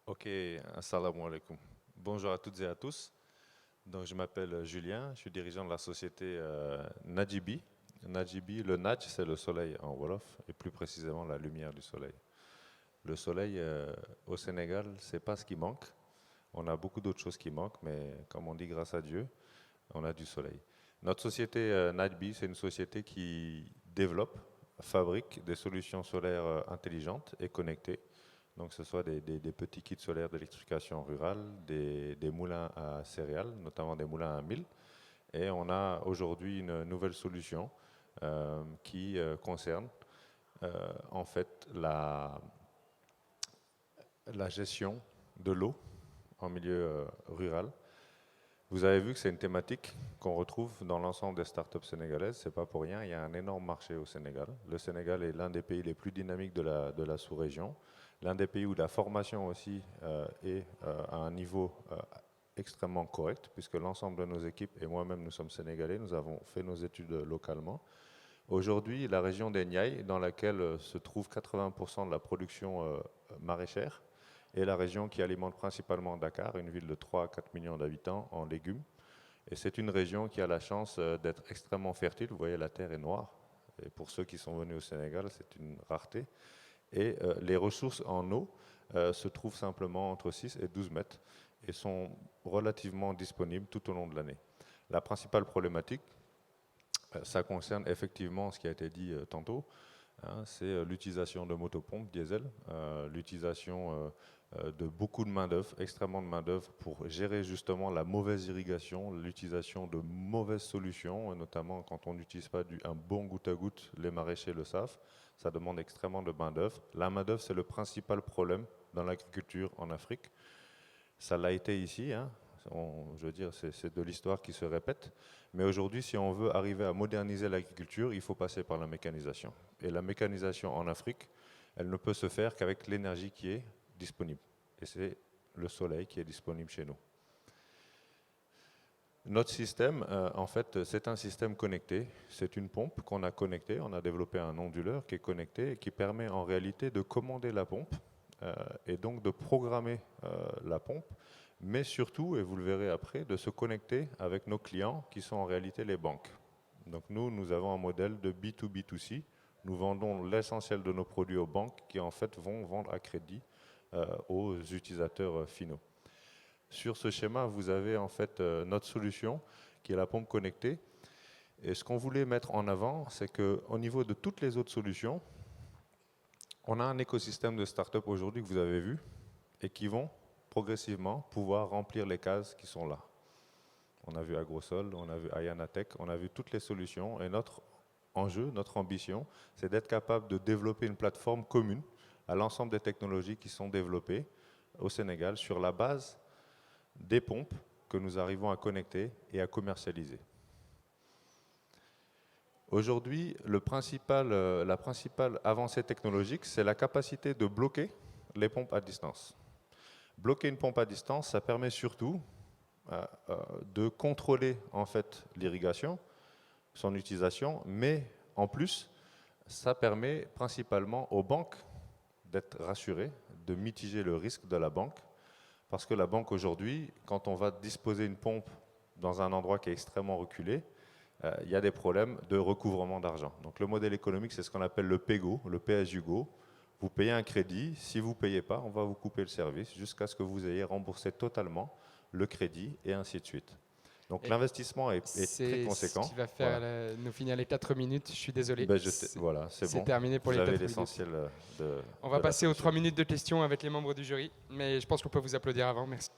Ok, assalamu alaikum. Bonjour à toutes et à tous. Donc, je m'appelle Julien, je suis dirigeant de la société Nadjibi. Nadjibi, le Nadj, c'est le soleil en Wolof, et plus précisément la lumière du soleil. Le soleil au Sénégal, c'est pas ce qui manque. On a beaucoup d'autres choses qui manquent, mais comme on dit, grâce à Dieu, on a du soleil. Notre société Nadjibi, c'est une société qui développe, fabrique des solutions solaires intelligentes et connectées. Donc, ce soit des petits kits solaires d'électrification rurale, des moulins à céréales, notamment des moulins à mil. Et on a aujourd'hui une nouvelle solution qui concerne en fait la gestion de l'eau en milieu rural. Vous avez vu que c'est une thématique qu'on retrouve dans l'ensemble des startups sénégalaises. C'est pas pour rien, il y a un énorme marché au Sénégal. Le Sénégal est l'un des pays les plus dynamiques de la sous-région, l'un des pays où la formation aussi est à un niveau extrêmement correct, puisque l'ensemble de nos équipes, et moi-même nous sommes sénégalais, nous avons fait nos études localement. Aujourd'hui, la région des Niayes, dans laquelle se trouve 80% de la production maraîchère, est la région qui alimente principalement Dakar, une ville de 3 à 4 millions d'habitants en légumes. Et c'est une région qui a la chance d'être extrêmement fertile. Vous voyez, la terre est noire. Et pour ceux qui sont venus au Sénégal, c'est une rareté. Et les ressources en eau se trouvent simplement entre 6 et 12 mètres et sont relativement disponibles tout au long de l'année. La principale problématique, ça concerne effectivement ce qui a été dit tantôt, hein, c'est l'utilisation de motopompes diesel, l'utilisation de beaucoup de main-d'œuvre, extrêmement de main-d'œuvre pour gérer justement la mauvaise irrigation, l'utilisation de mauvaises solutions, notamment quand on n'utilise pas un bon goutte à goutte, les maraîchers le savent, ça demande extrêmement de main-d'œuvre. La main-d'œuvre, c'est le principal problème dans l'agriculture en Afrique. Ça l'a été ici, hein. Je veux dire, c'est de l'histoire qui se répète. Mais aujourd'hui, si on veut arriver à moderniser l'agriculture, il faut passer par la mécanisation. Et la mécanisation en Afrique, elle ne peut se faire qu'avec l'énergie qui est disponible. Et c'est le soleil qui est disponible chez nous. Notre système, en fait, c'est un système connecté. C'est une pompe qu'on a connectée. On a développé un onduleur qui est connecté et qui permet en réalité de commander la pompe et donc de programmer la pompe, mais surtout, et vous le verrez après, de se connecter avec nos clients qui sont en réalité les banques. Donc nous avons un modèle de B2B2C. Nous vendons l'essentiel de nos produits aux banques qui en fait vont vendre à crédit aux utilisateurs finaux. Sur ce schéma, vous avez en fait notre solution qui est la pompe connectée. Et ce qu'on voulait mettre en avant, c'est qu'au niveau de toutes les autres solutions, on a un écosystème de start-up aujourd'hui que vous avez vu et qui vont progressivement pouvoir remplir les cases qui sont là. On a vu Agrosol, on a vu Ayanatech, on a vu toutes les solutions et notre enjeu, notre ambition, c'est d'être capable de développer une plateforme commune à l'ensemble des technologies qui sont développées au Sénégal sur la base des pompes que nous arrivons à connecter et à commercialiser. Aujourd'hui, la principale avancée technologique, c'est la capacité de bloquer les pompes à distance. Bloquer une pompe à distance, ça permet surtout de contrôler en fait l'irrigation, son utilisation, mais en plus, ça permet principalement aux banques d'être rassurées, de mitiger le risque de la banque, parce que la banque aujourd'hui, quand on va disposer une pompe dans un endroit qui est extrêmement reculé, il y a des problèmes de recouvrement d'argent. Donc le modèle économique, c'est ce qu'on appelle le PEGO, le pay-as-you-go. Vous payez un crédit, si vous ne payez pas, on va vous couper le service jusqu'à ce que vous ayez remboursé totalement le crédit et ainsi de suite. Donc l'investissement est très conséquent. C'est ce qui va faire nous finir les 4 minutes. Je suis désolé. Ben voilà, c'est bon. Terminé pour vous les 4 avez minutes. l'essentiel de On va passer aux 3 solution. minutes de questions avec les membres du jury, mais je pense qu'on peut vous applaudir avant. Merci.